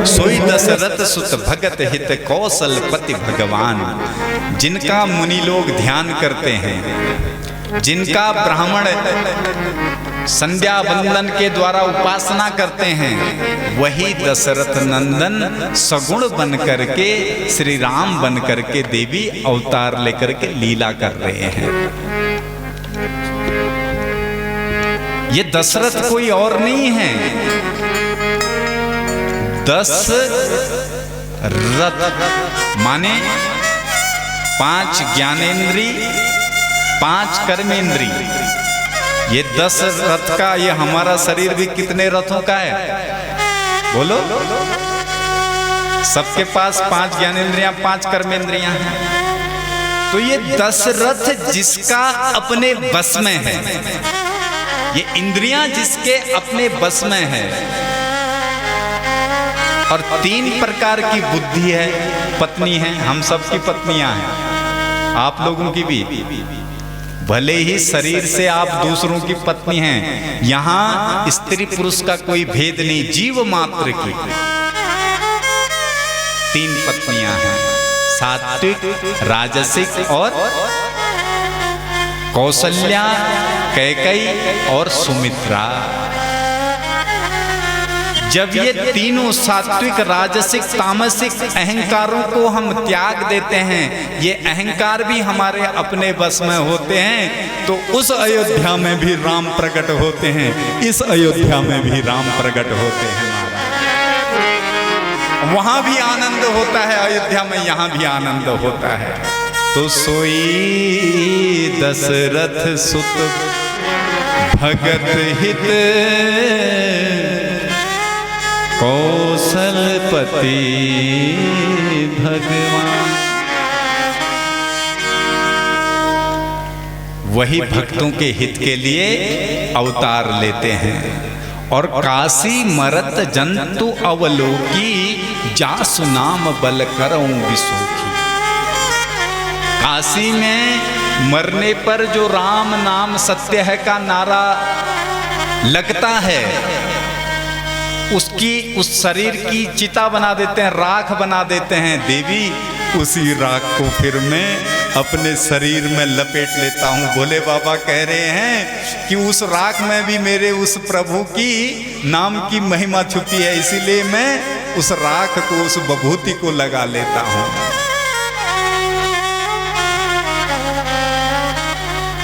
सोई दशरथ सुत भगत हित कौशलपति भगवान, जिनका मुनि लोग ध्यान करते हैं, जिनका ब्राह्मण संध्या वंदन के द्वारा उपासना करते हैं, वही दशरथ नंदन सगुण बन करके श्री राम बन करके देवी अवतार लेकर के लीला कर रहे हैं। ये दशरथ कोई और नहीं है, दशरथ माने 5 ज्ञानेंद्री 5 कर्मेंद्री। ये 10 रथ का, ये हमारा शरीर भी कितने रथों का है बोलो? सबके पास 5 ज्ञानेंद्रियां 5 कर्मेंद्रियां हैं। तो ये 10 रथ जिसका अपने बस में है, ये इंद्रियां जिसके अपने बस में है, और 3 प्रकार की बुद्धि है, पत्नी है, हम सबकी पत्नियां हैं, आप लोगों की भी। भले ही शरीर से आप दूसरों की पत्नी हैं, यहां स्त्री पुरुष का कोई भेद नहीं, जीव मात्र की 3 पत्नियां हैं, सात्विक, राजसिक और कौशल्या, कैकेयी और सुमित्रा। जब ये तीनों सात्विक, राजसिक, तामसिक अहंकारों को हम त्याग देते हैं, ये अहंकार भी हमारे अपने बस में होते हैं, तो उस अयोध्या में भी राम प्रकट होते हैं, इस अयोध्या में भी राम प्रकट होते हैं। वहां भी आनंद होता है, अयोध्या में यहां भी आनंद होता है। तो सोई दशरथ सुत भगत हित कौशलपति भगवान। वही भक्तों के हित के लिए अवतार लेते हैं। और काशी मरत जंतु अवलोकी, जासु नाम बल करऊं विसोखी। काशी में मरने पर जो राम नाम सत्य है का नारा लगता है, उसकी उस शरीर की चिता बना देते हैं, राख बना देते हैं। देवी उसी राख को फिर मैं अपने शरीर में लपेट लेता हूँ। भोले बाबा कह रहे हैं कि उस राख में भी मेरे उस प्रभु की नाम की महिमा छुपी है, इसीलिए मैं उस राख को, उस विभूति को लगा लेता हूँ।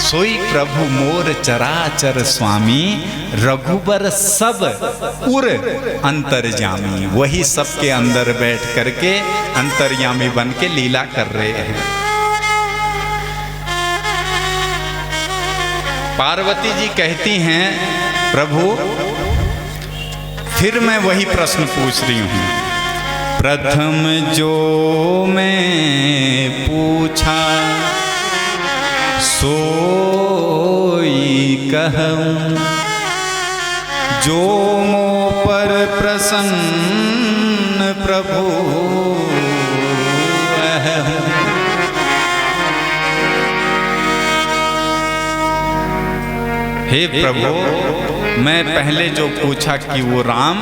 सोई प्रभु मोर चराचर स्वामी, रघुबर सब उर अंतर्यामी। वही सबके अंदर बैठ करके अंतर्यामी बन के लीला कर रहे हैं। पार्वती जी कहती हैं, प्रभु फिर मैं वही प्रश्न पूछ रही हूं। प्रथम जो मैं पूछा सोई कहूं, जो मो पर प्रसन्न प्रभु अहं। हे प्रभु, मैं पहले जो पूछा कि वो राम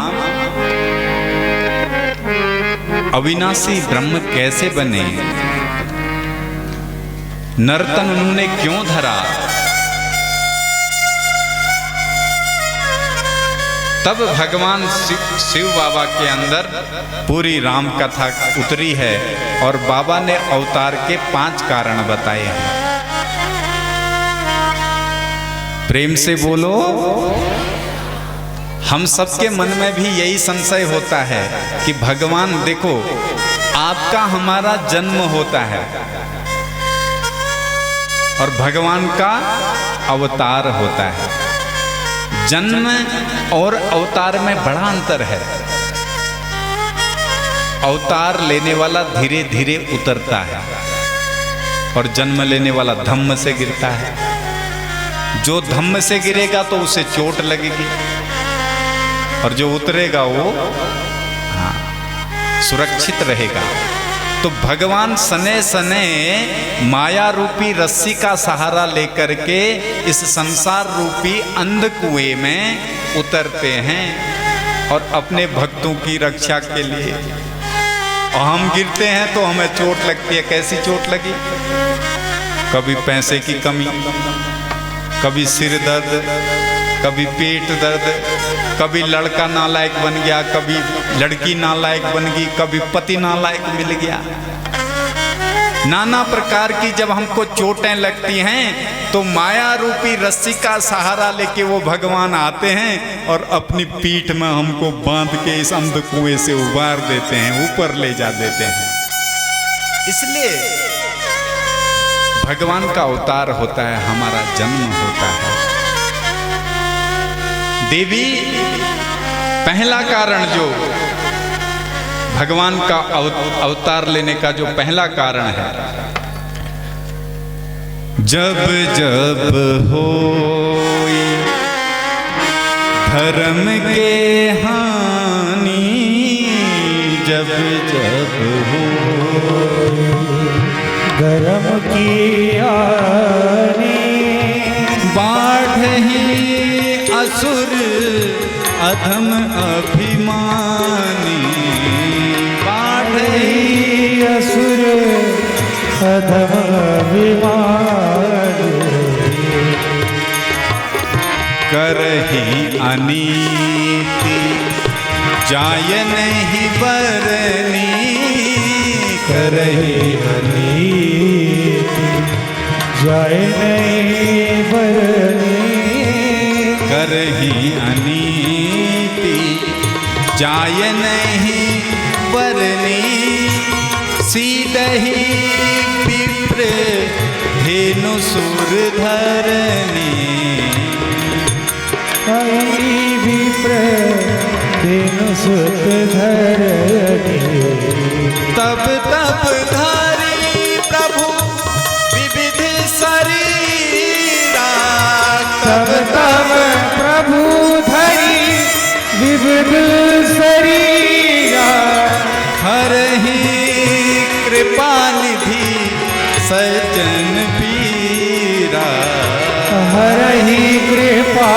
अविनाशी ब्रह्म कैसे बने, नर्तन उन्होंने क्यों धरा, तब भगवान शिव बाबा के अंदर पूरी राम कथा उतरी है और बाबा ने अवतार के 5 कारण बताए हैं। प्रेम से बोलो। हम सबके मन में भी यही संशय होता है कि भगवान देखो, आपका हमारा जन्म होता है और भगवान का अवतार होता है। जन्म और अवतार में बड़ा अंतर है। अवतार लेने वाला धीरे धीरे उतरता है और जन्म लेने वाला धम्म से गिरता है। जो धम्म से गिरेगा तो उसे चोट लगेगी, और जो उतरेगा वो सुरक्षित रहेगा। तो भगवान सने सने माया रूपी रस्सी का सहारा लेकर के इस संसार रूपी अंधकुएं में उतरते हैं और अपने भक्तों की रक्षा के लिए। और हम गिरते हैं तो हमें चोट लगती है। कैसी चोट लगी? कभी पैसे की कमी, कभी सिर दर्द, कभी पेट दर्द, कभी लड़का नालायक बन गया, कभी लड़की नालायक बन गई, कभी पति नालायक मिल गया। नाना प्रकार की जब हमको चोटें लगती हैं तो माया रूपी रस्सी का सहारा लेके वो भगवान आते हैं और अपनी पीठ में हमको बांध के इस अंधकुएं से उबार देते हैं, ऊपर ले जा देते हैं। इसलिए भगवान का अवतार होता है, हमारा जन्म होता है। देवी पहला कारण जो भगवान का अवतार लेने का जो पहला कारण है, जब जब होई धर्म के हानि, जब जब हो धर्म की हानि, बाढ़हि असुर अधम अभिमानी, बाढ़हि असुर अधम अभिमानी, करहि अनीति जाय नहीं बरनी, करहि अनीति जाय नहीं बरनी, करहि अनीति जाय नहीं बरनी, सीधहि विप्र धेनु सुर धरनी, विप्र धेनु सुत धरनी, तब तब धारी प्रभु विविध शरीरा, तब तब प्रभु धरी विविध शरीरा, हरहि कृपा निधि सज्जन पीरा, हरहि कृपा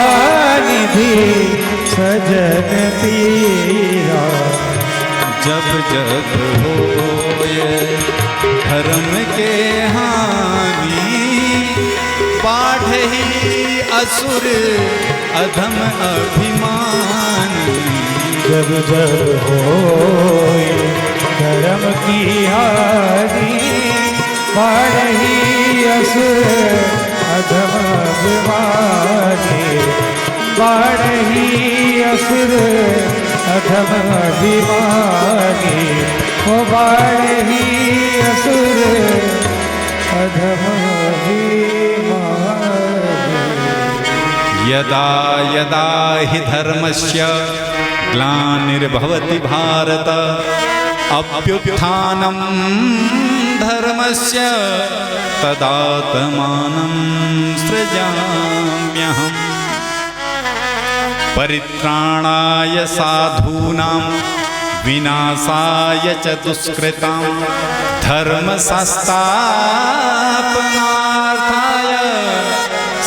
निधि सजन पीरा, जब जब होए धर्म के हानि, बाढ़हि असुर अधम अभिमानी, जब जब होए धर्म की हानि, बाढ़हि असुर अधम अभिमानी, बाढ़हि असुर अधम अभिमानी, ओ बाढ़हि असुर अधम अभिमानी। यदा यदा हि धर्मस्य ग्लानिर्भवति भारत, अभ्युत्थानं धर्मस्य तदात्मानं सृजाम्यहम्, परित्राणाय साधूनां विनाशाय च दुष्कृतां, धर्म संस्थापनार्थाय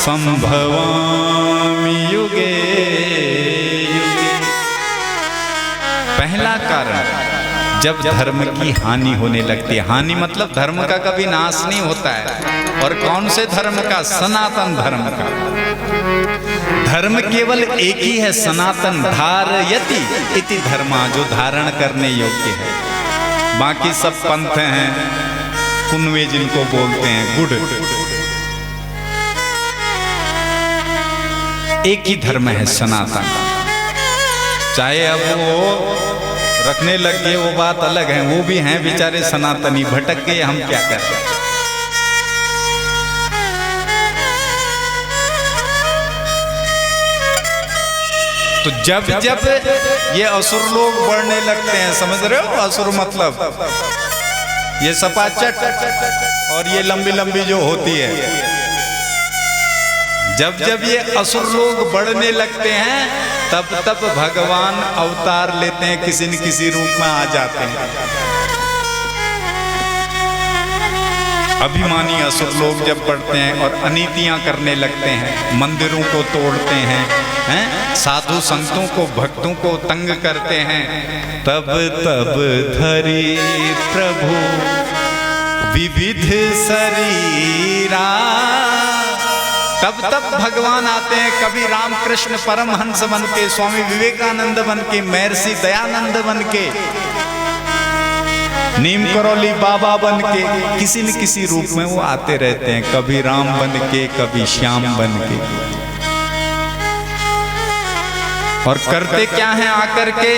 संभवामि युगे युगे। पहला कारण, जब धर्म की हानि होने लगती है। हानि मतलब धर्म का कभी नाश नहीं होता है। और कौन से धर्म का? सनातन धर्म का। धर्म केवल एक ही है, सनातन। धारयति इति धर्मा, जो धारण करने योग्य है। बाकी सब पंथ हैं, कुनवे जिनको बोलते हैं, गुड़। एक ही धर्म है, सनातन। चाहे अब वो रखने लग गए, वो बात अलग है। वो भी हैं बेचारे सनातनी, भटक गए, हम क्या कर सकते। तो जब जब ये असुर लोग बढ़ने लगते हैं, समझ रहे हो? असुर मतलब ये सपाचट और ये लंबी लंबी जो होती है, जब जब ये असुर लोग बढ़ने लगते हैं तब भगवान अवतार लेते हैं, किसी न किसी रूप में आ जाते हैं। अभिमानी असुर लोग जब बढ़ते हैं और अनीतियां करने लगते हैं, मंदिरों को तोड़ते हैं, साधु संतों को भक्तों को तंग करते हैं, तब धरी प्रभु विविध शरीरा। तब भगवान आते हैं, कभी रामकृष्ण परमहंस बन के, स्वामी विवेकानंद बन के, महर्षि दयानंद बन के, नीम करौली बाबा बन के, किसी न किसी रूप में वो आते रहते हैं। कभी राम बन के, कभी श्याम बन के। और करते क्या हैं आकर के?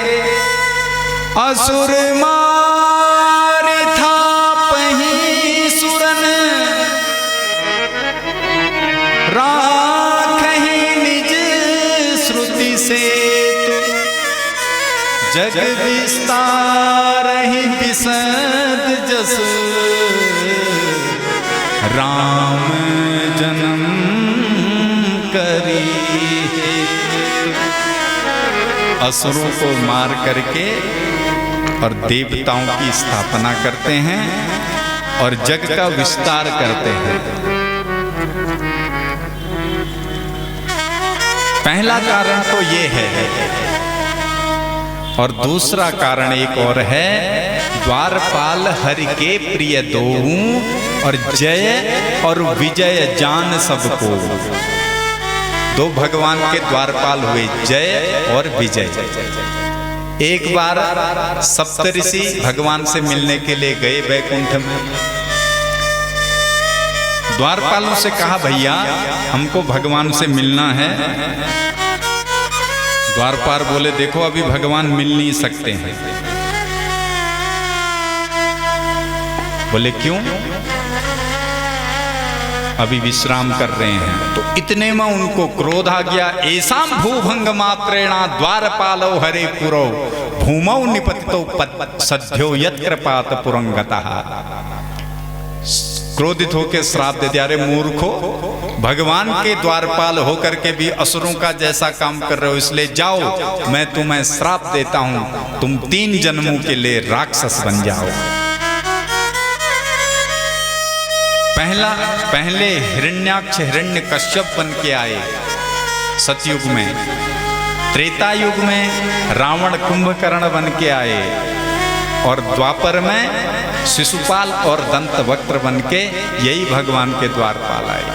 असुर मार था पही सुरन, राखहि निज श्रुति से, जग विस्तारहि विशद जस, राम जन्म करी। असुरों को मार करके और देवताओं की स्थापना करते हैं और जग का विस्तार करते हैं। पहला कारण तो ये है। और दूसरा कारण एक और है, द्वारपाल हरि के प्रिय दोहूं, और जय और विजय जान सबको। दो भगवान के द्वारपाल हुए, जय और विजय। एक बार सप्तऋषि भगवान से मिलने के लिए गए वैकुंठ में। द्वारपालों से कहा, भैया हमको भगवान से मिलना है। द्वारपाल बोले, देखो अभी भगवान मिल नहीं सकते हैं। बोले क्यों? अभी विश्राम कर रहे हैं। तो इतने में उनको क्रोध आ गया। ऐसाम भूभंग मात्रेणा द्वारपालो हरे पुरो, भूमौ निपतितो सद्यो यत्कृपात पुरंगतः। क्रोधित होकर श्राप दे दिया, अरे मूर्खो, भगवान के द्वारपाल होकर के भी असुरों का जैसा काम कर रहे हो, इसलिए जाओ, मैं तुम्हें श्राप देता हूं, तुम 3 जन्मों के लिए राक्षस बन जाओ। पहले हिरण्याक्ष हिरण्यकश्यप बन के आए सतयुग में। त्रेता युग में रावण कुंभकर्ण बन के आए, और द्वापर में शिशुपाल और दंतवक्त्र बन के यही भगवान के द्वारपाल आए।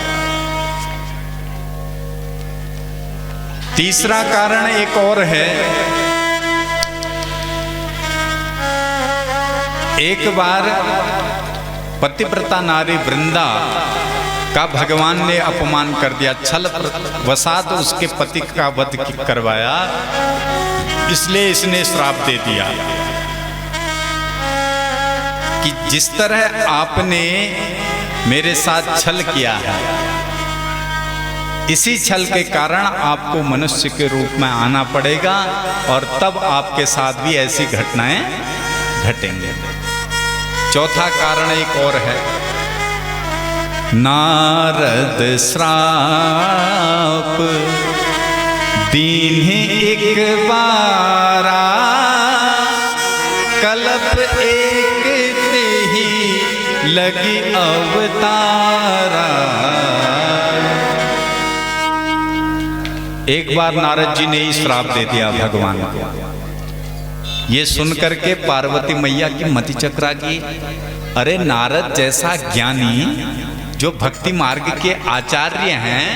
तीसरा कारण एक और है। एक बार पतिव्रता नारी वृंदा का भगवान ने अपमान कर दिया, छल वसात उसके पति का वध करवाया, इसलिए इसने श्राप दे दिया कि जिस तरह आपने मेरे साथ छल किया है, इसी छल के कारण आपको मनुष्य के रूप में आना पड़ेगा, और तब आपके साथ भी ऐसी घटनाएं घटेंगे। चौथा कारण एक और है। नारद श्राप दीन्हि एक बारा, कल्प एक ते ही लगी अवतारा। एक बार नारद जी ने ही श्राप दे दिया भगवान को। ये सुनकर के पार्वती मैया की मति चकरा गई। अरे नारद जैसा ज्ञानी जो भक्ति मार्ग के आचार्य हैं,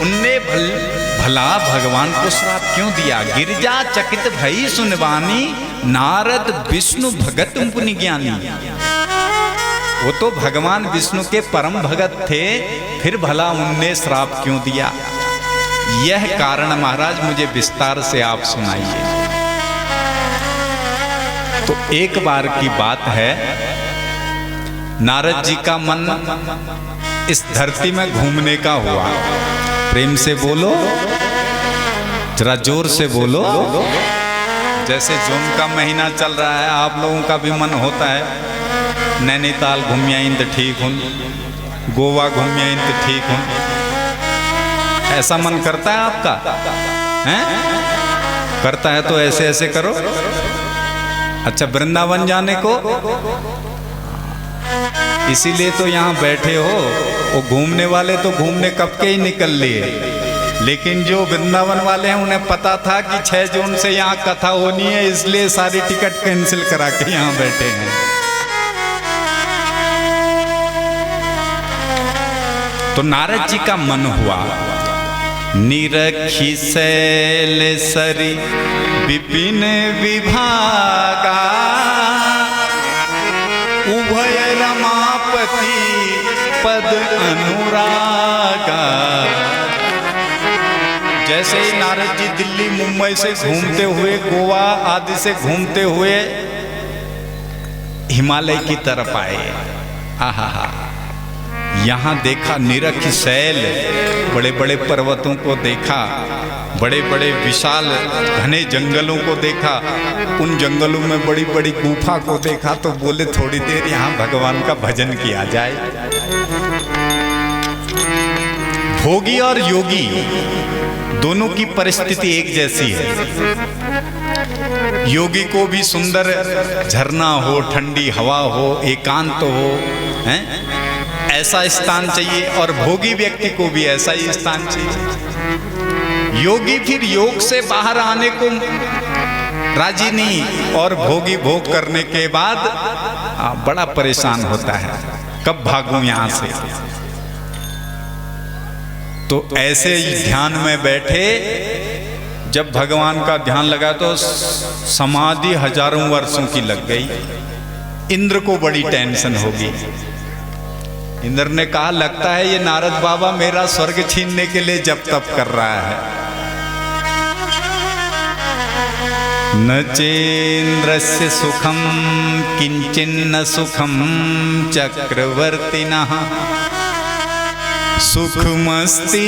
उनने भला भगवान को श्राप क्यों दिया? गिरजा चकित भई सुनवानी, नारद विष्णु भगत मुनि ज्ञानी। वो तो भगवान विष्णु के परम भगत थे, फिर भला उनने श्राप क्यों दिया? यह कारण महाराज मुझे विस्तार से आप सुनाइए। तो एक बार की बात है, नारद जी का मन इस धरती में घूमने का हुआ। प्रेम से बोलो, जरा जोर से बोलो। जैसे जून का महीना चल रहा है, आप लोगों का भी मन होता है नैनीताल घूमियाइन तो ठीक हूँ, गोवा घूमियाइन तो ठीक हूँ, ऐसा मन करता है आपका? हैं? करता है तो ऐसे ऐसे करो। अच्छा, वृंदावन जाने को इसीलिए तो यहाँ बैठे हो। वो घूमने वाले तो घूमने कब के ही निकल लिए, लेकिन जो वृंदावन वाले हैं उन्हें पता था कि 6 जून से यहाँ कथा होनी है, इसलिए सारी टिकट कैंसिल करा के यहाँ बैठे हैं। तो नारद जी का मन हुआ, निरखी शैल सरी विपिन विभागा, उभय रमापति पद अनुरागा। जैसे ही नारद जी दिल्ली मुंबई से घूमते हुए, गोवा आदि से घूमते हुए हिमालय की तरफ आए, आहा, यहाँ देखा निरख शैल, बड़े बड़े पर्वतों को देखा, बड़े बड़े विशाल घने जंगलों को देखा, उन जंगलों में बड़ी बड़ी गुफा को देखा। तो बोले थोड़ी देर यहाँ भगवान का भजन किया जाए। भोगी और योगी दोनों की परिस्थिति एक जैसी है। योगी को भी सुंदर झरना हो, ठंडी हवा हो, एकांत हो, हैं? ऐसा स्थान चाहिए, और भोगी व्यक्ति को भी ऐसा ही स्थान चाहिए। योगी फिर योग से बाहर आने को राजी नहीं, और भोगी भोग करने के बाद बड़ा परेशान होता है, कब भागूं यहां से। तो ऐसे ही ध्यान में बैठे, जब भगवान का ध्यान लगा तो समाधि हजारों वर्षों की लग गई। इंद्र को बड़ी टेंशन होगी। इंद्र ने कहा, लगता है ये नारद बाबा मेरा स्वर्ग छीनने के लिए जप तप कर रहा है। न चेन्द्रस्य सुखम किंचिन्न सुखम चक्रवर्तिनः, सुखमस्ति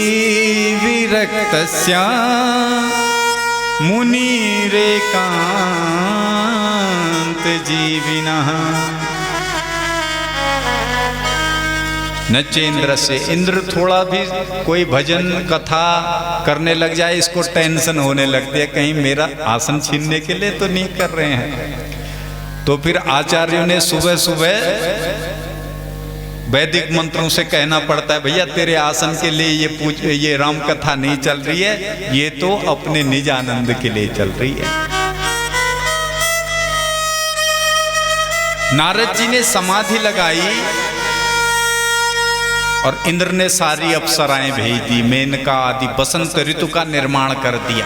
विरक्तस्य मुनिरेकांत जीविनः। नचेंद्र से, इंद्र थोड़ा भी कोई भजन कथा करने लग जाए, इसको टेंशन होने लगती है, कहीं मेरा आसन छीनने के लिए तो नहीं कर रहे हैं। तो फिर आचार्यों ने सुबह सुबह वैदिक मंत्रों से कहना पड़ता है, भैया तेरे आसन के लिए ये राम कथा नहीं चल रही है, ये तो अपने निज आनंद के लिए चल रही है। नारद जी ने समाधि लगाई और इंद्र ने सारी अप्सराएं भेज दी, मेनका आदि बसंत ऋतु का निर्माण कर दिया।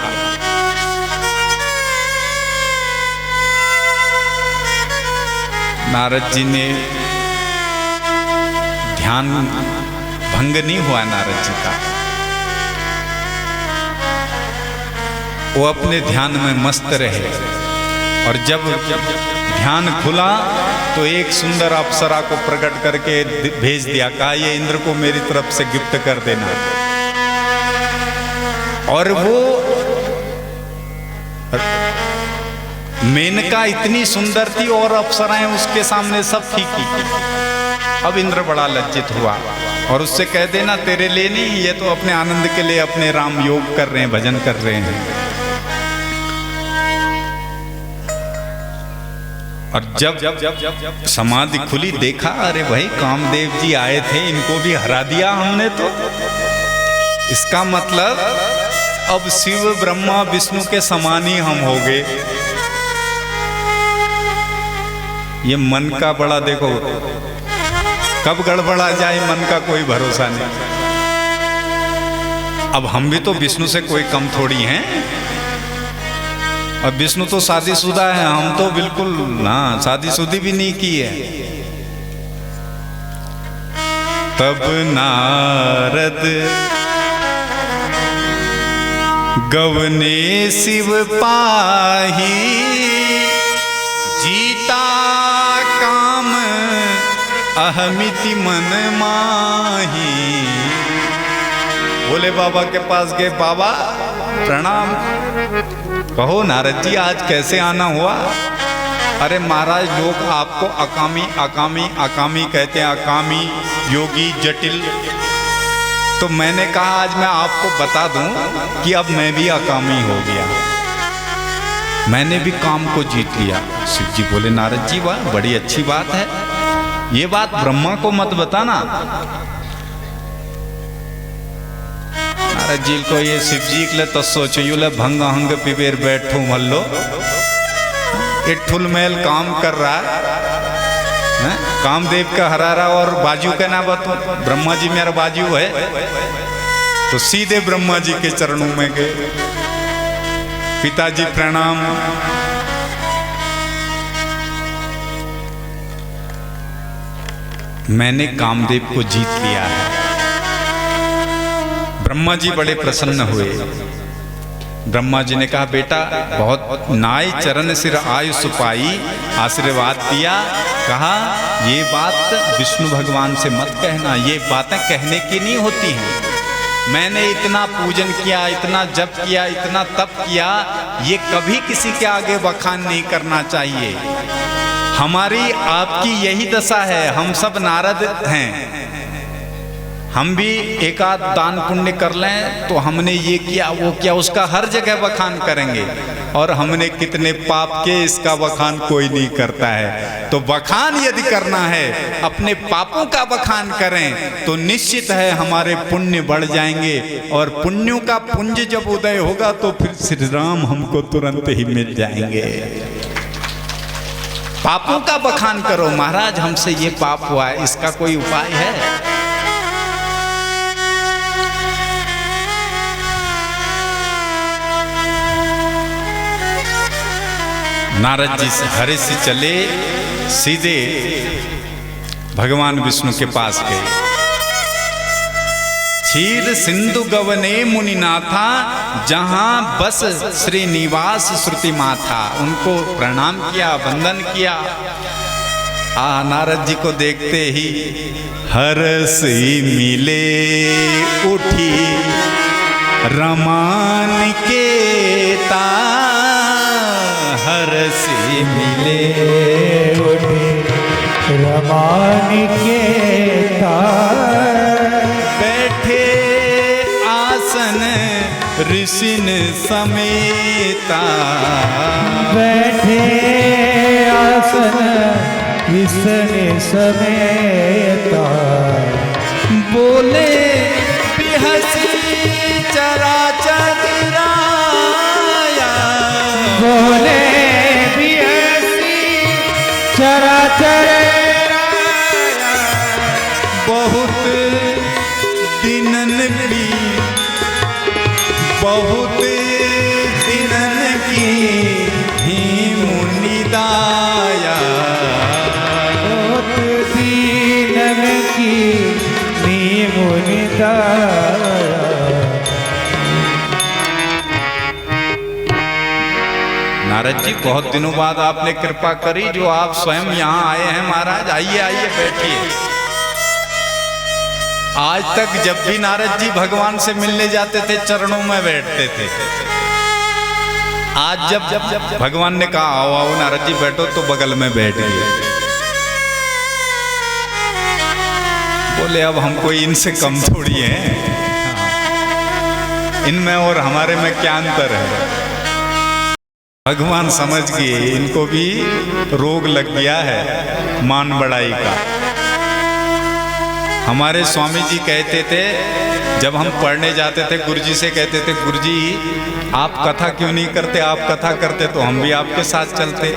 नारद जी ने ध्यान भंग नहीं हुआ नारद जी का, वो अपने ध्यान में मस्त रहे। और जब ध्यान खुला तो एक सुंदर अप्सरा को प्रकट करके भेज दिया, कहा ये इंद्र को मेरी तरफ से गिफ्ट कर देना। और वो मेनका इतनी सुंदर थी और अप्सराएं उसके सामने सब फीकी। अब इंद्र बड़ा लज्जित हुआ और उससे कह देना तेरे लिए नहीं, ये तो अपने आनंद के लिए अपने राम योग कर रहे हैं, भजन कर रहे हैं। और जब समाधि खुली देखा, अरे भाई कामदेव जी आए थे, इनको भी हरा दिया हमने। तो इसका मतलब अब शिव ब्रह्मा विष्णु के समान ही हम हो गए। ये मन का बड़ा देखो, कब गड़बड़ा जाए मन का कोई भरोसा नहीं। अब हम भी तो विष्णु से कोई कम थोड़ी हैं। अब विष्णु तो शादीशुदा है, हम तो बिल्कुल शादीशुदी भी नहीं की है। तब नारद गवने शिव पाही, जीता काम अहमिति मन माही। भोले बाबा के पास गए, बाबा प्रणाम, कहो नारद जी आज कैसे आना हुआ। अरे महाराज लोग आपको अकामी अकामी अकामी कहते हैं, अकामी योगी जटिल। तो मैंने कहा आज मैं आपको बता दूं कि अब मैं भी अकामी हो गया, मैंने भी काम को जीत लिया। शिव जी बोले नारद जी वाह बड़ी अच्छी बात है, ये बात ब्रह्मा को मत बताना। नारद जी को ये शिव जी के लिए तो सोचियो भंग हंग पिबेर बैठो मल्लो, एक ठुल मेल काम कर रहा है, कामदेव का हरारा और बाजू का ना बतो, ब्रह्मा जी मेरा बाजू है, तो सीधे ब्रह्मा जी के चरणों में गए, पिताजी प्रणाम। मैंने कामदेव को जीत लिया है। ब्रह्मा जी बड़े प्रसन्न हुए। ब्रह्मा जी ने कहा बेटा बहुत नाई चरण सिर आयुष पाई, आशीर्वाद दिया। कहा ये बात विष्णु भगवान से मत कहना, ये बातें कहने की नहीं होती हैं। मैंने इतना पूजन किया, इतना जप किया, इतना तप किया, ये कभी किसी के आगे बखान नहीं करना चाहिए। हमारी आपकी यही दशा है, हम सब नारद हैं। हम भी एक आध दान पुण्य कर लें तो हमने ये किया वो किया, उसका हर जगह बखान करेंगे, और हमने कितने पाप किए इसका बखान कोई नहीं करता है। तो बखान यदि करना है अपने पापों का बखान करें तो निश्चित है हमारे पुण्य बढ़ जाएंगे, और पुण्यों का पुंज जब उदय होगा तो फिर श्री राम हमको तुरंत ही मिल जाएंगे। पापों का बखान करो, महाराज हमसे ये पाप हुआ है, इसका कोई उपाय है? नारद जी से हरे से चले, सीधे भगवान विष्णु के पास गए। क्षीर सिंधु गवने मुनिनाथा, जहां बस श्रीनिवास श्रुति माथा, उनको प्रणाम किया, वंदन किया। नारद जी को देखते ही हर्ष मिले उठी रमान के ता, हर्ष मिले उठे रमान के तार, बैठे आसन ऋषिन समेता, बैठे आसन ऋषिन समेता, बोले बिहसी चराचर राया, बोले बिहसी चराचर राया, बहुत दिनन की, बहुत दिनन की ही मुनिदाया, बहुत दीनन की नी मुनिदाया। नारद जी बहुत दिनों बाद आपने कृपा करी, जो आप स्वयं यहाँ आए हैं महाराज, आइए आइए बैठिए। आज तक जब भी नारद जी भगवान से मिलने जाते थे चरणों में बैठते थे, आज जब भगवान ने कहा आओ आओ नारद जी बैठो, तो बगल में बैठ गए। बोले अब हम कोई इनसे कम थोड़ी हैं, इनमें और हमारे में क्या अंतर है। भगवान समझ गए इनको भी रोग लग गया है मान बढ़ाई का। हमारे स्वामी जी कहते थे, जब हम पढ़ने जाते थे गुरुजी से कहते थे गुरुजी आप कथा क्यों नहीं करते, आप कथा करते तो हम भी आपके साथ चलते।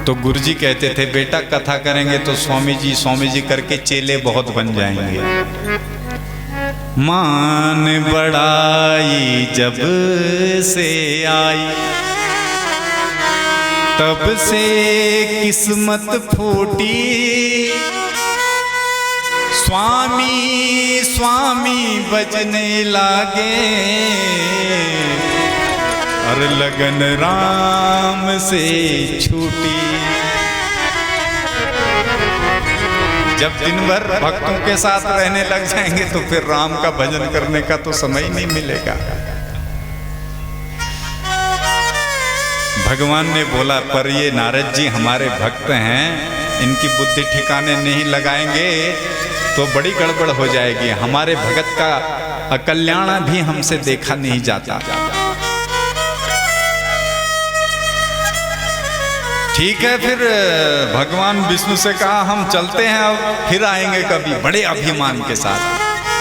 तो गुरुजी कहते थे बेटा कथा करेंगे तो स्वामी जी करके चेले बहुत बन जाएंगे। मान बढ़ाई जब से आई, तब से किस्मत फूटी, स्वामी स्वामी बजने लागे, और लगन राम से छूटी। जब दिन भर भक्तों के साथ रहने लग जाएंगे तो फिर राम का भजन करने का तो समय ही नहीं मिलेगा। भगवान ने बोला पर ये नारद जी हमारे भक्त हैं, इनकी बुद्धि ठिकाने नहीं लगाएंगे तो बड़ी गड़बड़ हो जाएगी। हमारे भगत का अकल्याण भी हमसे देखा नहीं जाता। ठीक है, फिर भगवान विष्णु से कहा हम चलते हैं, अब फिर आएंगे कभी, बड़े अभिमान के साथ।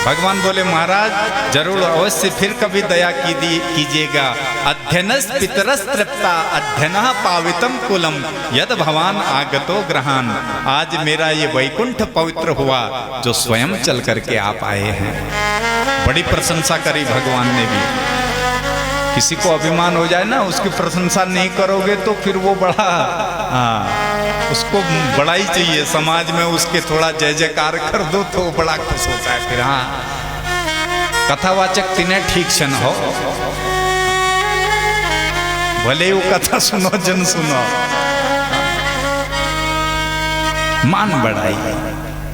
भगवान बोले महाराज जरूर अवश्य फिर कभी दया कीजिएगा। अध्ययनस पितरस तृप्ता अध्ययनः पावितम कुलम यद भवान आगतो ग्रहान। आज मेरा ये वैकुंठ पवित्र हुआ जो स्वयं चल करके आप आए हैं। बड़ी प्रशंसा करी भगवान ने भी। किसी को अभिमान हो जाए ना, उसकी प्रशंसा नहीं करोगे तो फिर वो बड़ा उसको बड़ा ही चाहिए समाज में, उसके थोड़ा जय जयकार कर दो तो बड़ा खुश होता है। फिर कथावाचक तिने ठीक सन हो, भले वो कथा सुनो जन सुनो, मान बढ़ाई।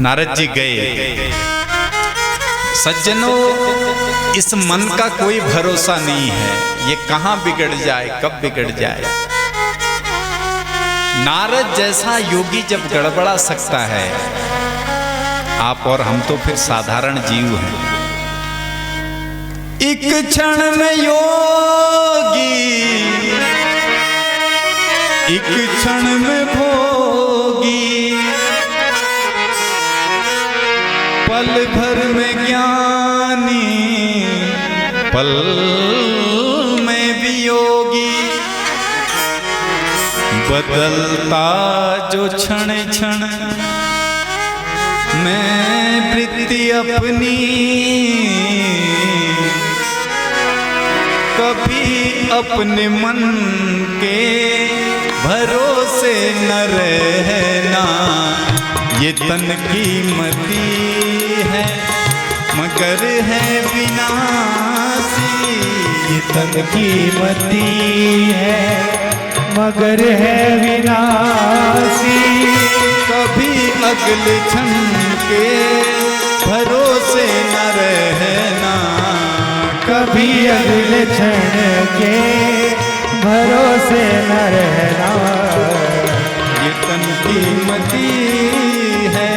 नारद जी गए। सज्जनों, इस मन का कोई भरोसा नहीं है, ये कहां बिगड़ जाए, कब बिगड़ जाए। नारद जैसा योगी जब गड़बड़ा सकता है, आप और हम तो फिर साधारण जीव हैं। एक क्षण में योगी, एक क्षण में भोगी, पल भर में ज्ञानी, पल में वियोगी। बदलता जो क्षण क्षण मैं वृत्ति अपनी, कभी अपने मन के भरोसे न रहना। ये तन की मति है मगर है विनाशी। ये तन की मति है मगर है विनाशी। कभी अगले क्षण के भरोसे न रहना, कभी अगले क्षण के भरोसे न रहना। ये तन की मति है।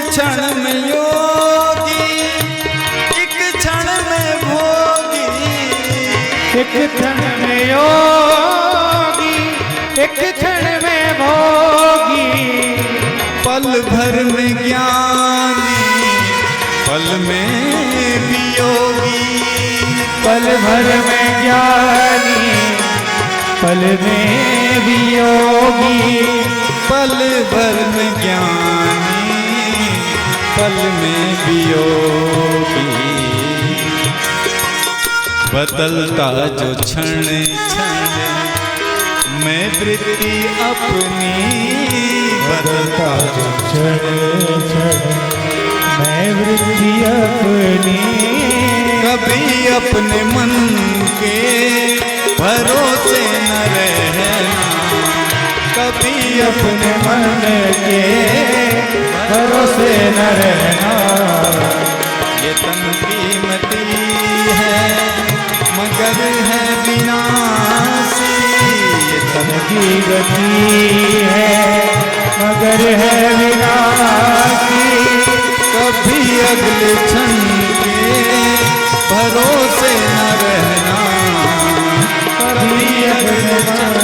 क्षण में योगी, एक क्षण में भोगी। एक क्षण में योगी, एक क्षण में भोगी। पल भर में ज्ञानी, पल में वियोगी। पल भर में ज्ञानी, पल में वियोगी। पल भर में ज्ञानी, पल में वियोगी। बदलता जो क्षण क्षण मैं वृत्ति अपनी। बदलता जो क्षण क्षण मैं वृत्ति अपनी। कभी अपने मन के भरोसे न रहना, कभी अपने मन के भरोसे न रहना। ये तन की मति है मगर है विनाशी। ये तन की गति है मगर है विनाशी। कभी अगले क्षण के भरोसे न रहना, कभी अगले क्षण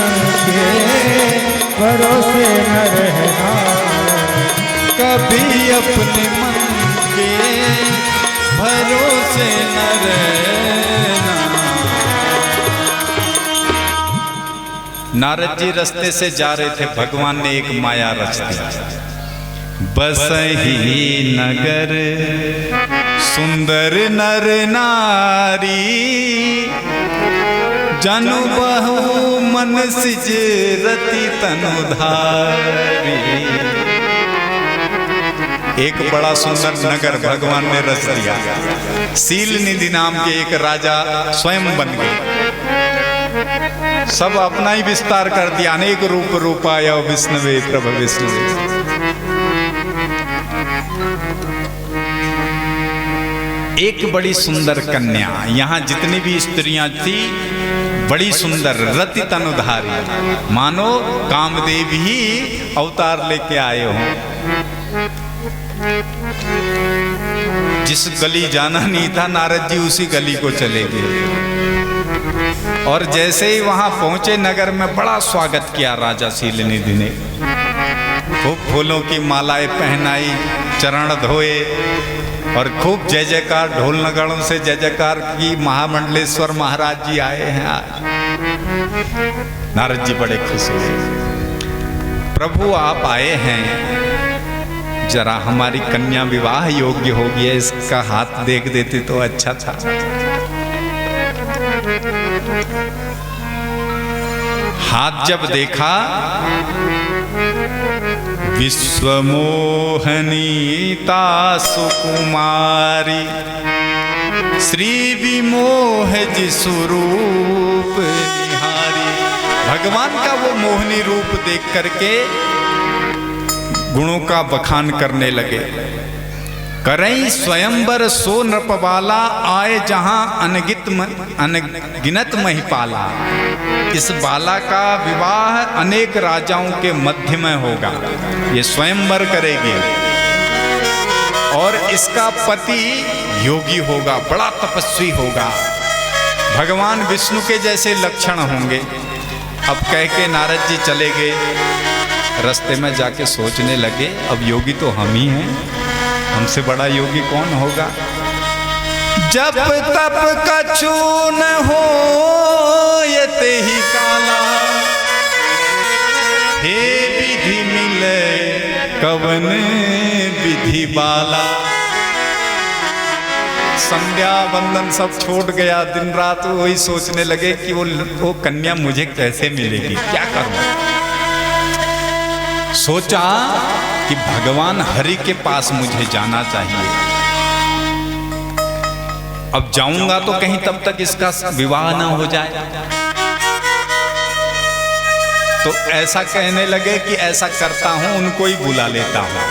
के भरोसे न रहना। कभी अपने मन के भरोसे न रहना। नारद जी रास्ते से जा रहे थे, भगवान ने एक माया रच दी। बसही नगर सुंदर नर नारी, जनु बहु मन सिज रति तनुधारी। एक बड़ा सुंदर नगर भगवान ने रच दिया। सील निधि नाम के एक राजा स्वयं बन गए। सब अपना ही विस्तार कर दिया। अनेक रूप रूपाय विष्णुवे प्रभ विष्णुवे। एक बड़ी सुंदर कन्या, यहाँ जितनी भी स्त्रियां थी बड़ी सुंदर, रति तनुधारी, मानो कामदेव ही अवतार लेके आए हों। जिस गली जाना नहीं था नारद जी उसी गली को चले गए। और जैसे ही वहां पहुंचे नगर में बड़ा स्वागत किया राजा शीलनिधि ने। खूब फूलों की मालाएं पहनाई, चरण धोए और खूब जय जयकार, ढोल नगाड़ों से जय जयकार की। महामंडलेश्वर महाराज जी आए हैं आज। नारद जी बड़े खुश हुए। प्रभु आप आए हैं, जरा हमारी कन्या विवाह योग्य होगी, इसका हाथ देख देते तो अच्छा था। हाथ जब देखा, विश्वमोहनीता सुकुमारी, श्री विमोह जी स्वरूप निहारी। भगवान का वो मोहनी रूप देख करके गुणों का बखान करने लगे। करई स्वयंवर सो नृपबाला, आए जहां अनगिनत महिपाला। इस बाला का विवाह अनेक राजाओं के मध्य में होगा। ये स्वयंवर करेगी और इसका पति योगी होगा, बड़ा तपस्वी होगा, भगवान विष्णु के जैसे लक्षण होंगे। अब कह के नारद जी चले गए। रास्ते में जाके सोचने लगे, अब योगी तो हम ही हैं, हमसे बड़ा योगी कौन होगा। जब तप कछु न हो ये ते ही काला, हे विधि मिले कवन विधि बाला। संध्या वंदन सब छोड़ गया, दिन रात वही सोचने लगे कि वो कन्या मुझे कैसे मिलेगी, क्या करूं। सोचा कि भगवान हरि के पास मुझे जाना चाहिए। अब जाऊंगा तो कहीं तब तक इसका विवाह ना हो जाए। तो ऐसा कहने लगे कि ऐसा करता हूं, उनको ही बुला लेता हूं।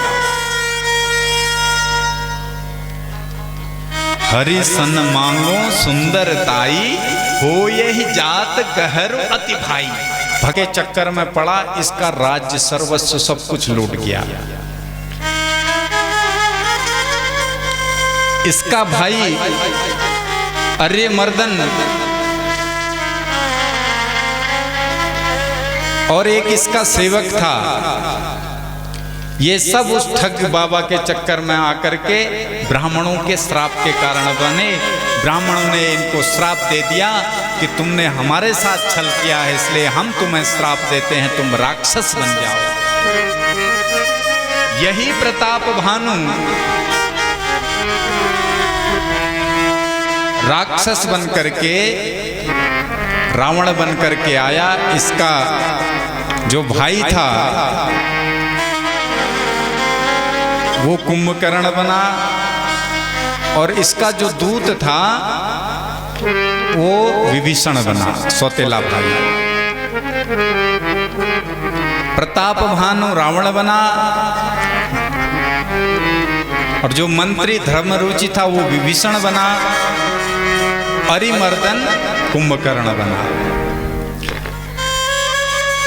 हरि सन मांगो सुंदर ताई, हो यही जात गहर अति भाई। भगे चक्कर में पड़ा, इसका राज्य सर्वस्व सब कुछ लूट गया। इसका भाई अरे मर्दन और एक इसका सेवक था, ये सब उस ठग बाबा के चक्कर में आकर के ब्राह्मणों के श्राप के कारण बने। ब्राह्मणों ने इनको श्राप दे दिया कि तुमने हमारे साथ छल किया है, इसलिए हम तुम्हें श्राप देते हैं, तुम राक्षस बन जाओ। यही प्रताप भानु राक्षस बन करके, रावण बन करके आया। इसका जो भाई था वो कुंभकर्ण बना और इसका जो दूत था वो विभीषण बना, सौतेला भाई। प्रताप भानु रावण बना और जो मंत्री धर्मरुचि था वो विभीषण बना। अरिमर्दन कुंभकर्ण बना।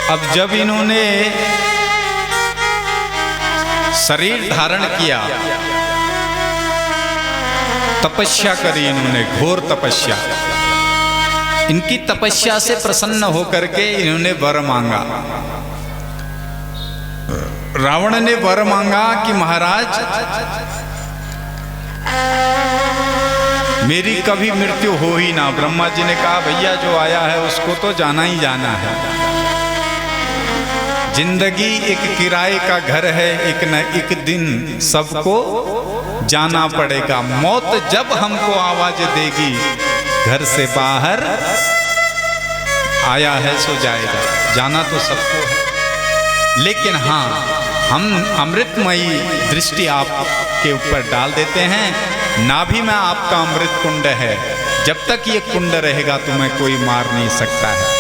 अब जब इन्होंने शरीर धारण किया, तपस्या करी इन्होंने, घोर तपस्या। इनकी तपस्या से प्रसन्न होकर के इन्होंने वर मांगा। रावण ने वर मांगा कि महाराज मेरी कभी मृत्यु हो ही ना। ब्रह्मा जी ने कहा भैया जो आया है उसको तो जाना ही जाना है, जिंदगी एक किराए का घर है, एक न एक दिन सबको जाना पड़ेगा। मौत जब हमको आवाज देगी, घर से बाहर आया है सो जाएगा। जाना तो सबको है, लेकिन हाँ, हम अमृतमयी दृष्टि आपके ऊपर डाल देते हैं। नाभि में आपका अमृत कुंड है, जब तक ये कुंड रहेगा तुम्हें कोई मार नहीं सकता है।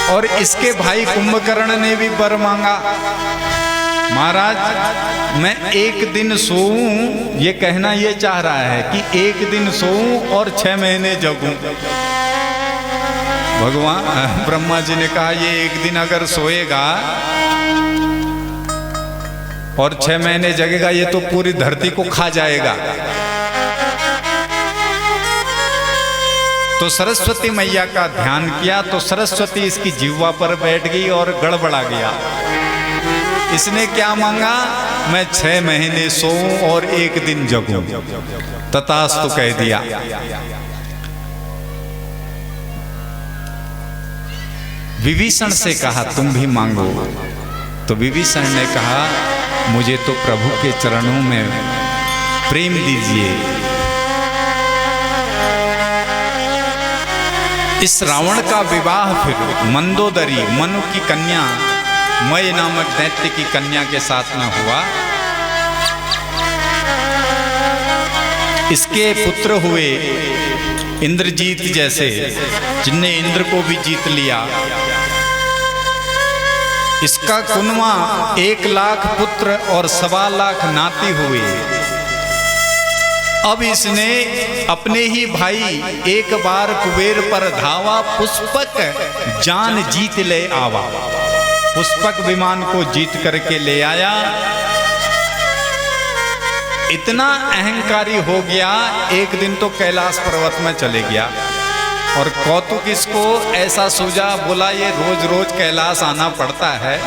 और इसके भाई कुंभकर्ण ने भी वर मांगा, महाराज मैं एक दिन सोऊं, ये कहना ये चाह रहा है कि एक दिन सोऊं और 6 महीने जगूं। भगवान ब्रह्मा जी ने कहा ये एक दिन अगर सोएगा और 6 महीने जगेगा, ये तो पूरी धरती को खा जाएगा। तो सरस्वती मैया का ध्यान किया तो सरस्वती इसकी जिह्वा पर बैठ गई और गड़बड़ा गया। इसने क्या मांगा, मैं 6 महीने सोऊं और एक दिन जगूं। तथास्तु कह दिया। विभीषण से कहा तुम भी मांगो। तो विभीषण ने कहा मुझे तो प्रभु के चरणों में प्रेम दीजिए। इस रावण का विवाह फिर मंदोदरी, मनु की कन्या, मय नामक दैत्य की कन्या के साथ में हुआ। इसके पुत्र हुए इंद्रजीत जैसे, जिनने इंद्र को भी जीत लिया। इसका कुनवा 1 लाख पुत्र और 1.25 लाख नाती हुए। अब इसने अपने ही भाई एक बार कुबेर पर धावा, पुष्पक जान जीत ले आवा। पुष्पक विमान को जीत करके ले आया। इतना अहंकारी हो गया, एक दिन तो कैलाश पर्वत में चले गया। और कौतुक इसको ऐसा सूझा, बोला ये रोज रोज कैलाश आना पड़ता है,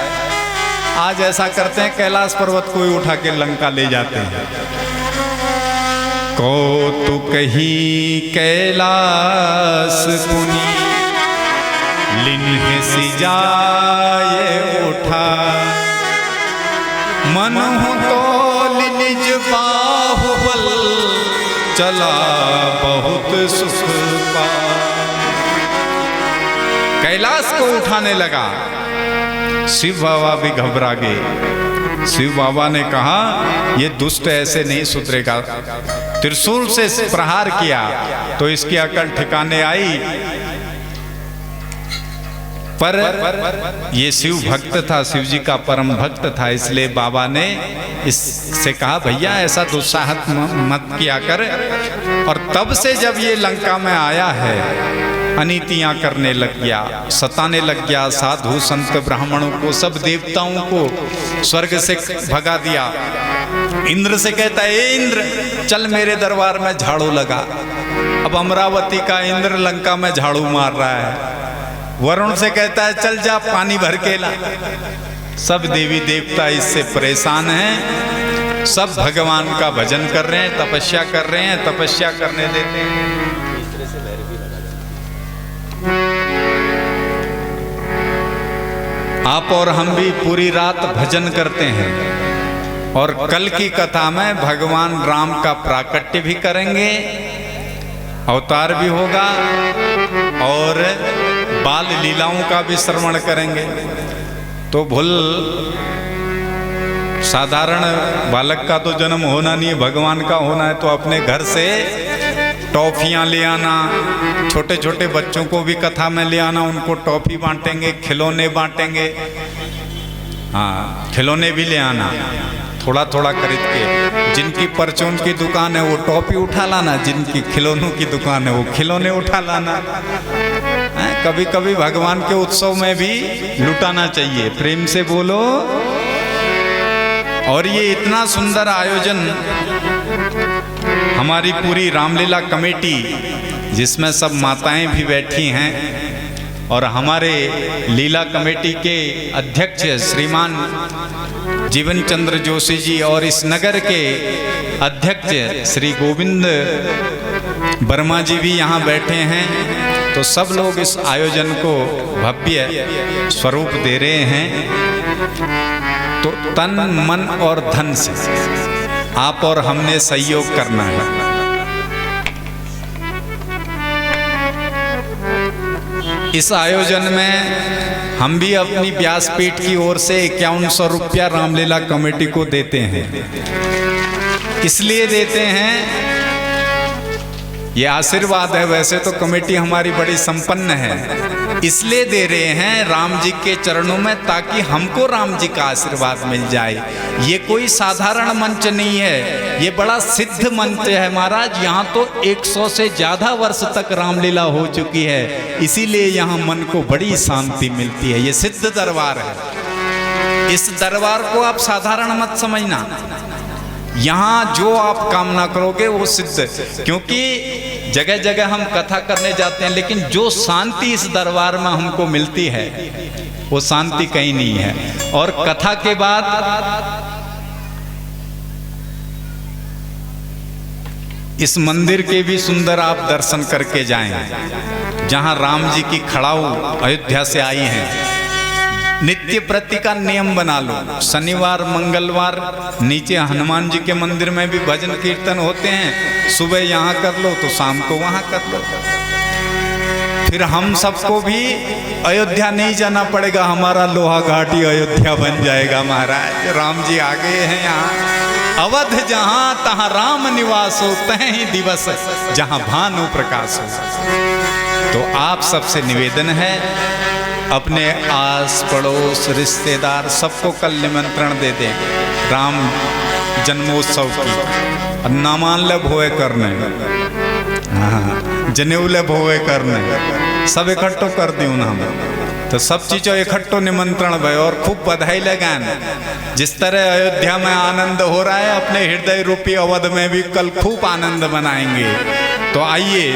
आज ऐसा करते हैं कैलाश पर्वत को ही उठा के लंका ले जाते हैं। कौतुक ही कैलाश पुनि लिन्ह सिजाए उठा। मनहु तोल निज बाहुबल चला बहुत सुख पा। कैलाश को उठाने लगा। शिव बाबा भी घबरा गए। शिव बाबा ने कहा ये दुष्ट ऐसे नहीं सुधरेगा। त्रिशूल से प्रहार किया तो इसकी अकल ठिकाने आई। पर ये शिव भक्त था, शिव जी का परम भक्त था, इसलिए बाबा ने इससे कहा भैया ऐसा दुस्साहस मत किया कर। और तब से जब ये लंका में आया है, अनीतियां करने लग गया, सताने लग गया साधु संत ब्राह्मणों को, सब देवताओं को स्वर्ग से भगा दिया। इंद्र से कहता है ए इंद्र चल मेरे दरबार में झाड़ू लगा। अब अमरावती का इंद्र लंका में झाड़ू मार रहा है। वरुण से कहता है चल जा पानी भर के ला। सब देवी देवता इससे परेशान हैं। सब भगवान का भजन कर रहे हैं, तपस्या कर रहे हैं, तपस्या करने देते हैं। आप और हम भी पूरी रात भजन करते हैं। और कल की कथा में भगवान राम का प्राकट्य भी करेंगे, अवतार भी होगा और बाल लीलाओं का भी श्रवण करेंगे। तो भूल साधारण बालक का तो जन्म होना नहीं है, भगवान का होना है। तो अपने घर से टॉफियाँ ले आना, छोटे छोटे बच्चों को भी कथा में ले आना, उनको टॉफी बांटेंगे, खिलौने बांटेंगे। हाँ खिलौने भी ले आना थोड़ा थोड़ा खरीद के। जिनकी परचून की दुकान है वो टॉफी उठा लाना, जिनकी खिलौनों की दुकान है वो खिलौने उठा लाना। कभी कभी भगवान के उत्सव में भी लुटाना चाहिए, प्रेम से बोलो। और ये इतना सुंदर आयोजन हमारी पूरी रामलीला कमेटी, जिसमें सब माताएं भी बैठी हैं, और हमारे लीला कमेटी के अध्यक्ष श्रीमान जीवन चंद्र जोशी जी, और इस नगर के अध्यक्ष श्री गोविंद वर्मा जी भी यहाँ बैठे हैं। तो सब लोग इस आयोजन को भव्य स्वरूप दे रहे हैं। तो तन मन और धन से आप और हमने सहयोग करना है। इस आयोजन में हम भी अपनी व्यासपीठ की ओर से 5100 रुपया रामलीला कमेटी को देते हैं। इसलिए देते हैं, ये आशीर्वाद है। वैसे तो कमेटी हमारी बड़ी संपन्न है, इसलिए दे रहे हैं राम जी के चरणों में, ताकि हमको राम जी का आशीर्वाद मिल जाए। ये कोई साधारण मंच नहीं है, ये बड़ा सिद्ध मंच है महाराज। यहाँ तो 100 से ज्यादा वर्ष तक रामलीला हो चुकी है, इसीलिए यहाँ मन को बड़ी शांति मिलती है। ये सिद्ध दरबार है। इस दरबार को आप साधारण मत समझना। यहाँ जो आप कामना करोगे वो सिद्ध, क्योंकि जगह जगह हम कथा करने जाते हैं, लेकिन जो शांति इस दरबार में हमको मिलती है वो शांति कहीं नहीं है। और कथा के बाद इस मंदिर के भी सुंदर आप दर्शन करके जाएं, जहां राम जी की खड़ाऊ अयोध्या से आई हैं। नित्य प्रति का नियम बना लो। शनिवार मंगलवार नीचे हनुमान जी के मंदिर में भी भजन कीर्तन होते हैं, सुबह यहाँ कर लो तो शाम को वहाँ कर लो। फिर हम सबको भी अयोध्या नहीं जाना पड़ेगा, हमारा लोहा घाटी अयोध्या बन जाएगा महाराज। राम जी आ गए हैं यहाँ। अवध जहाँ तहाँ राम निवास हो, तह ही दिवस जहाँ भानु प्रकाश हो। तो आप सबसे निवेदन है, अपने आस पड़ोस रिश्तेदार सबको कल निमंत्रण दे दें राम जन्मोत्सव की। नामानल भोए करने, हाँ जनेऊले भोए करने, सब इकट्ठो कर दी हम। तो सब चीज़ों इकट्ठो निमंत्रण भय और खूब बधाई लगान। जिस तरह अयोध्या में आनंद हो रहा है, अपने हृदय रूपी अवध में भी कल खूब आनंद मनाएंगे। तो आइए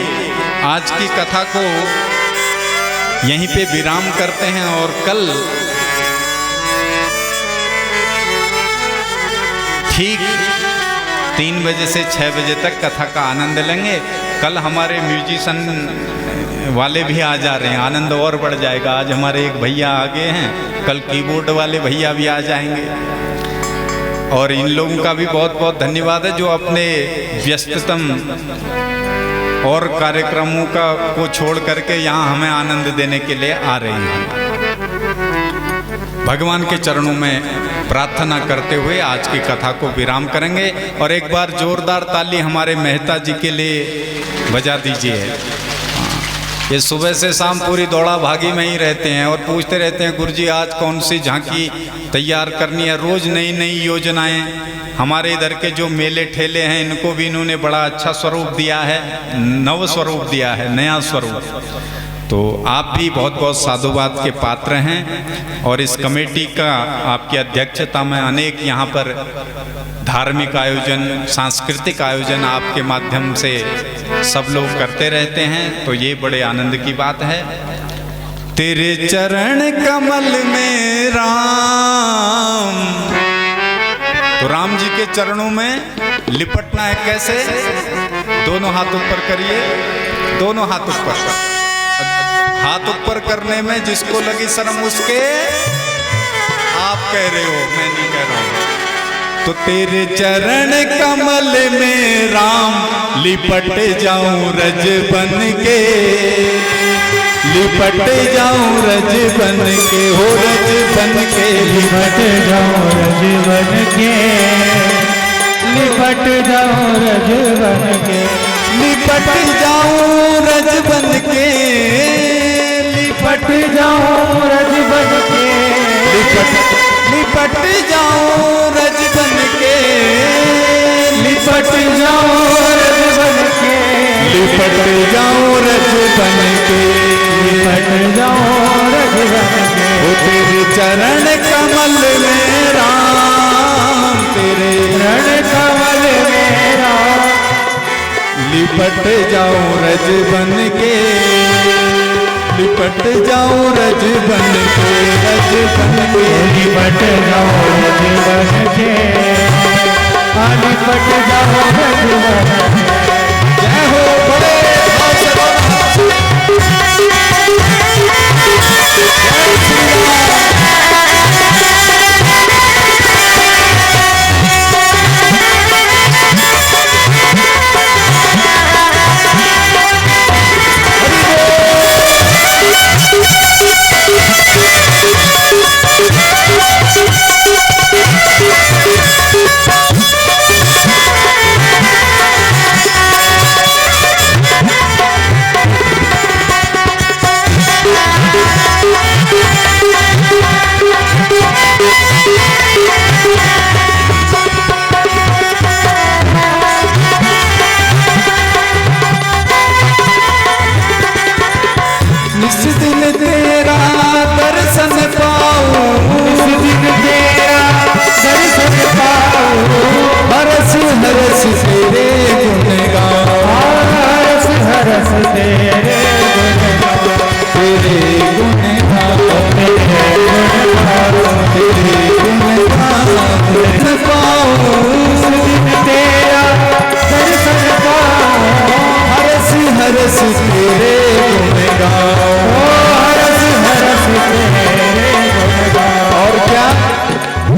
आज की कथा को यहीं पे विराम करते हैं और कल ठीक 3 बजे से 6 बजे तक कथा का आनंद लेंगे। कल हमारे म्यूजिशियन वाले भी आ जा रहे हैं, आनंद और बढ़ जाएगा। आज हमारे एक भैया आ गए हैं, कल कीबोर्ड वाले भैया भी आ जाएंगे। और इन लोगों का भी बहुत बहुत धन्यवाद है, जो अपने व्यस्ततम और कार्यक्रमों को छोड़ करके यहाँ हमें आनंद देने के लिए आ रहे हैं। भगवान के चरणों में प्रार्थना करते हुए आज की कथा को विराम करेंगे। और एक बार जोरदार ताली हमारे मेहता जी के लिए बजा दीजिए। ये सुबह से शाम पूरी दौड़ा भागी में ही रहते हैं और पूछते रहते हैं, गुरुजी आज कौन सी झांकी तैयार करनी है। रोज नई नई योजनाएं। हमारे इधर के जो मेले ठेले हैं, इनको भी इन्होंने बड़ा अच्छा स्वरूप दिया है, नव स्वरूप दिया है, नया स्वरूप। तो आप भी बहुत बहुत साधुवाद के पात्र हैं। और इस कमेटी का आपकी अध्यक्षता में अनेक यहाँ पर धार्मिक आयोजन, सांस्कृतिक आयोजन आपके माध्यम से सब लोग करते रहते हैं, तो ये बड़े आनंद की बात है। तेरे चरण कमल में राम, तो राम जी के चरणों में लिपटना है। कैसे? दोनों हाथ ऊपर करिए, दोनों हाथ ऊपर। हाथ ऊपर करने में जिसको लगी शर्म उसके, आप कह रहे हो, मैं नहीं कह रहा हूं। तो तेरे चरण कमल में राम लिपट जाऊं रज बन के, लिपट जाऊं रज बन के, हो रज बन के, लिपट जाऊं रज बन के, लिपट जाऊं रज बन के, लिपट जाऊं रज बन के, लिपट जाऊं रज बन के, लिपट जाऊं रज बन के, लिपट जाऊं रज बन के, लिपट जाऊं रज बन के, लिपट जाऊं रज बन के। वो तेरे चरण कमल में राम, तेरे चरण कमल में राम, लिपट जाऊं रज बन के, लिपट जाऊं रज बन के, रज बन के, लिपट जाऊं रज बन के, लिपट जाऊं रज बन के। जय हो बड़े भाव से बोलो।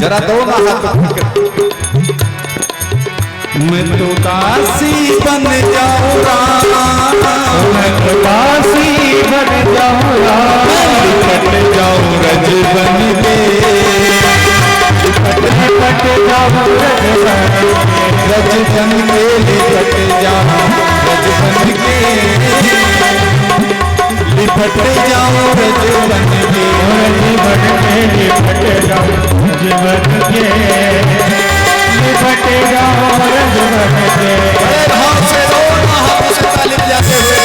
जरा दोनों हाथ मैं तो दासी बन जाऊं राम, मैं तो दासी बन जाऊं राम, लिपट जाऊं रज बन के, लिपट जाऊं रज बन के, लिपट जाऊं रज बन के, लिपट जाऊं रज बन के, लिपट जाऊं रज बन के, लिपट जाऊं रज बन के। बड़े भाव से दोनों हाथों से ताली बजाते हुए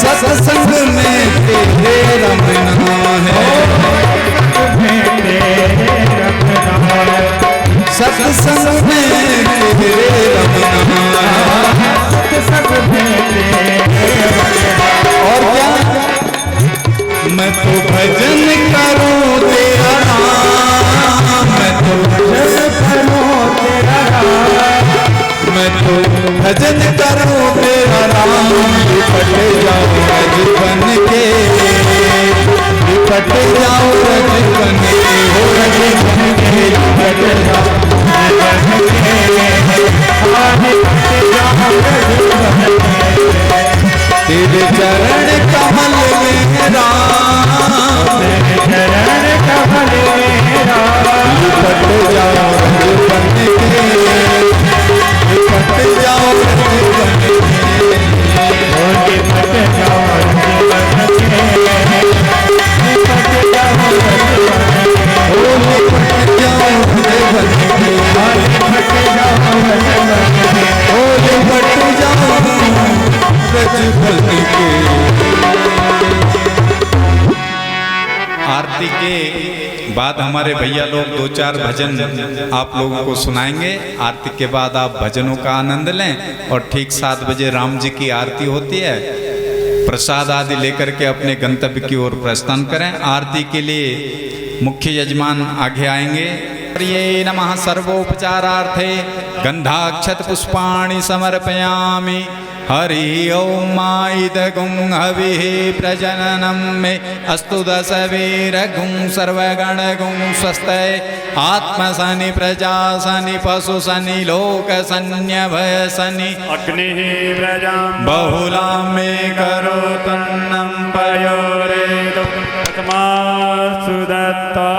सत्संग में तेरे रमना है, सत्संग में तेरे रमना और क्या मैं तो भजन करूं तेरा नाम, मैं तो भजन करूं तेरा नाम, मैं तो भजन करूं तेरा नाम, लिपट जाऊं रज बन के, लिपट जाऊं रज बन के, हो रज बन के, लिपट जाऊं रज बन के, तेरे चरण कमल में राम, तेरे चरण कमल में राम, लिपट जाऊं रज बन के, लिपट जाऊं रज बन के, लिपट जाऊं रज बन के, लिपट जाऊं रज बन के, लिपट जाऊं रज बन के, लिपट जाऊं रज बन के, लिपट जाऊं रज बन के। आरती के बाद हमारे भैया लोग 2-4 भजन आप लोगों को सुनाएंगे। आरती के बाद आप भजनों का आनंद लें और ठीक 7 बजे राम जी की आरती होती है। प्रसाद आदि लेकर के अपने गंतव्य की ओर प्रस्थान करें। आरती के लिए मुख्य यजमान आगे आएंगे। प्रिये नमः सर्वोपचारार्थे गंधाक्षत पुष्पाणि समर्पयामि। हरि ओम माइदगुं हविः प्रजननं मे अस्तु दशवीरगुं सर्वगणगुं स्वस्ते आत्मसनि प्रजासनि पशुसनि लोकसन्यभयसनि अग्निः प्रजां बहुलां मे करोतन्नं पयोरेतु तस्मात्सु दत्ता।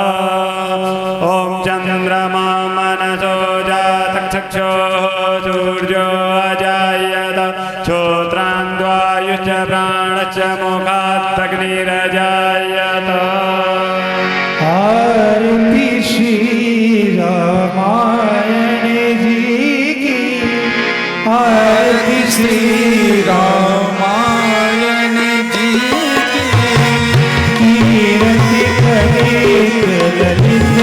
ॐ चन्द्रमा मनसो जातचक्षुः सूर्यो अजायत श्रोत्रान्द्वायुश्च प्राणश्च मुखादग्निरजायत। आरती श्री रामायण जी की, आरती श्री रामायण जी की। कीर्ति कलित ललित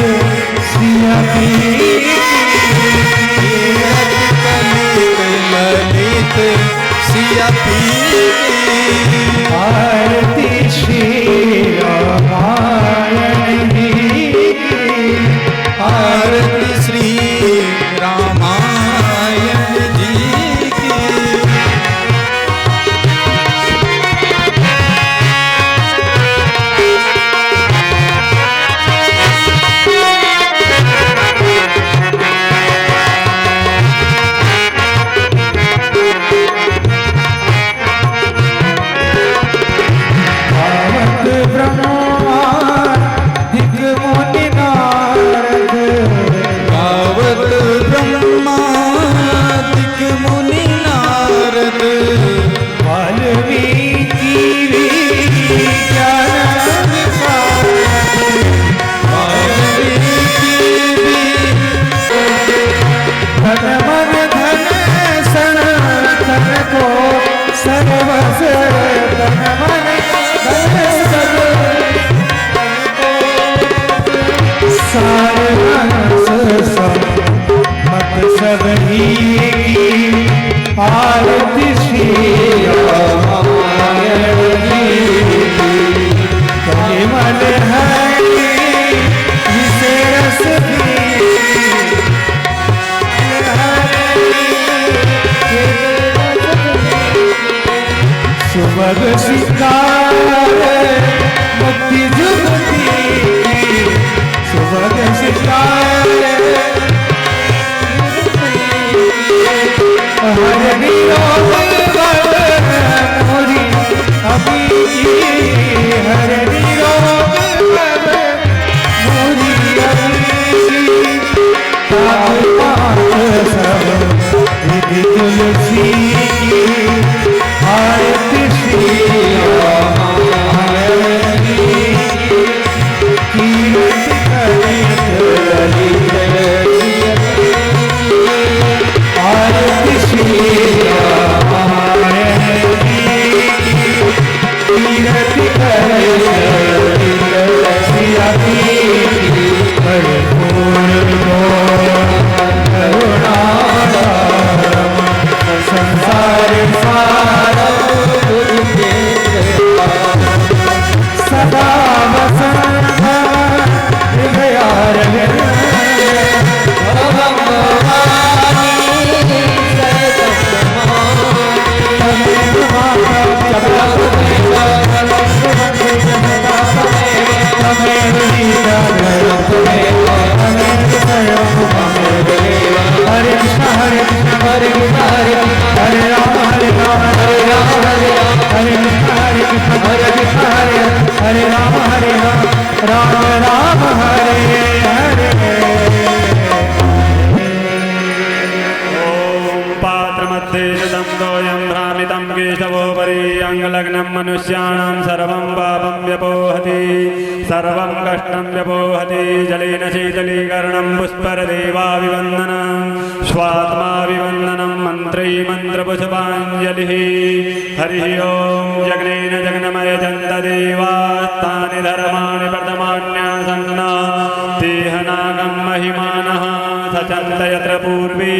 सिया की, ललित सिया पी। आरती श्री रामायण जी की, आरती श्री रामायण जी की। हरे राम राम राम हरे हरे। पात्रमध्ये दन्तोऽयं भ्रामितं केशवोपरि अङ्गलग्नं मनुष्याणां सर्वं पापं व्यपोहति सर्वं कष्टं व्यपोहति। जलेन शीतलीकरणं पुष्परदेवाभिवन्दनं स्वात्माभिवन्दनं मन्त्रै मन्त्रपुष्पाञ्जलिः। हरिः ॐ जग्नेन जग्नमयजन्तदेवास्तानि धर्माणि प्रथमान्यासन्न तेह नागं महिमानः सचन्त यत्र पूर्वे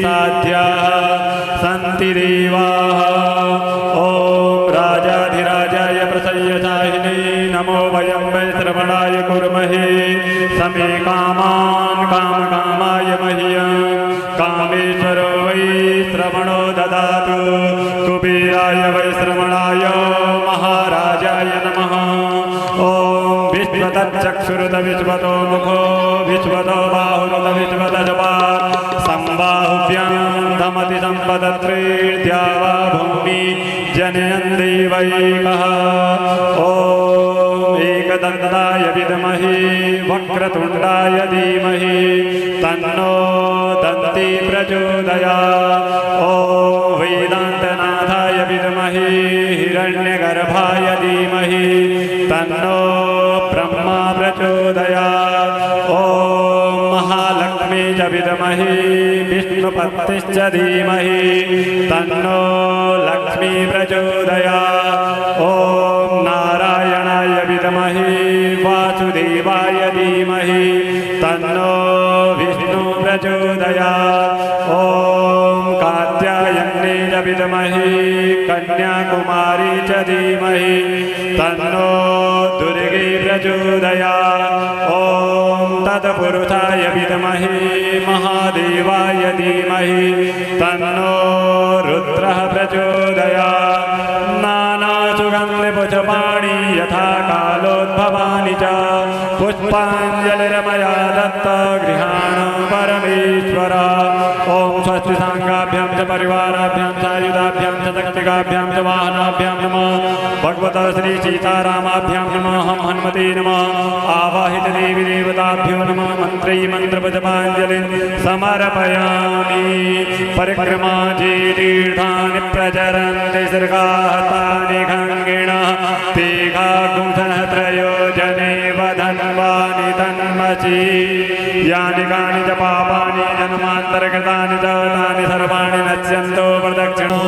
साध्याः सन्ति देवाः। ॐ राजाधिराजाय प्रसय्यशाहिने नमो वयं वै श्रवणाय कुर्महे समे कामान् कामकामाय मह्यं कामेश्वरो वै श्रवणो ददातु कुबेराय वै श्रवणाय महाराजाय नमः। ॐ विश्वतच्चक्षुरुत विश्वतो मुखो विश्वतो बाहुरुत विश्वत जपात् सम्बाहुभ्यां धमति सम्पदत्रीर्द्या वा भूमि जनयन् देवैकः। ॐ एकदन्ताय विद्महे वक्रतुण्डाय धीमहि तन्नो दन्ती प्रचोदयात्। ॐ वेदान्तनाथाय विद्महे हिरण्यगर्भाय धीमहि तन्नो ब्रह्मा प्रचोदयात्। ॐ महालक्ष्मी च विद्महे विष्णुपत्निश्च धीमहि तन्नो लक्ष्मी प्रचोदयात्। ॐ नारायणाय विद्महे वासुदेवाय धीमहि तन्नो विष्णु प्रचोदयात्। ॐ कात्यायन्ये च विद्महे कन्याकुमारी च धीमहि तन्नो दुर्गे प्रचोदयात्। ॐ तत्पुरुषाय विद्महे महादेवाय धीमहि तन्नो रुद्रः प्रचोदयात्। नानासुगन्धपुष्पाणि यथा कालोद्भवानि च पुष्पाञ्जलिर्मया दत्त गृहाण परमेश्वर। ॐ स्वस्ति साङ्गाभ्यां च परिवाराभ्यां सायुधाभ्यां च शक्तिकाभ्यां च वाहनाभ्यां नमः। भगवत श्री सीतारामाभ्यां नमः। हम हनुमते नमः। आवाहित देवी देवताभ्यो नमः। मन्त्रै मन्त्रपुष्पाञ्जलिं समर्पयामि। परिक्रमा जे तीर्थानि प्रचरन्ति सर्गाहतानि खङ्गिणः ते गागुंसहस्रयोजने वधन्वानि तन्मसि। यानि कानि च पापानि जन्मान्तरकृतानि च तानि सर्वाणि नश्यन्तो प्रदक्षिणो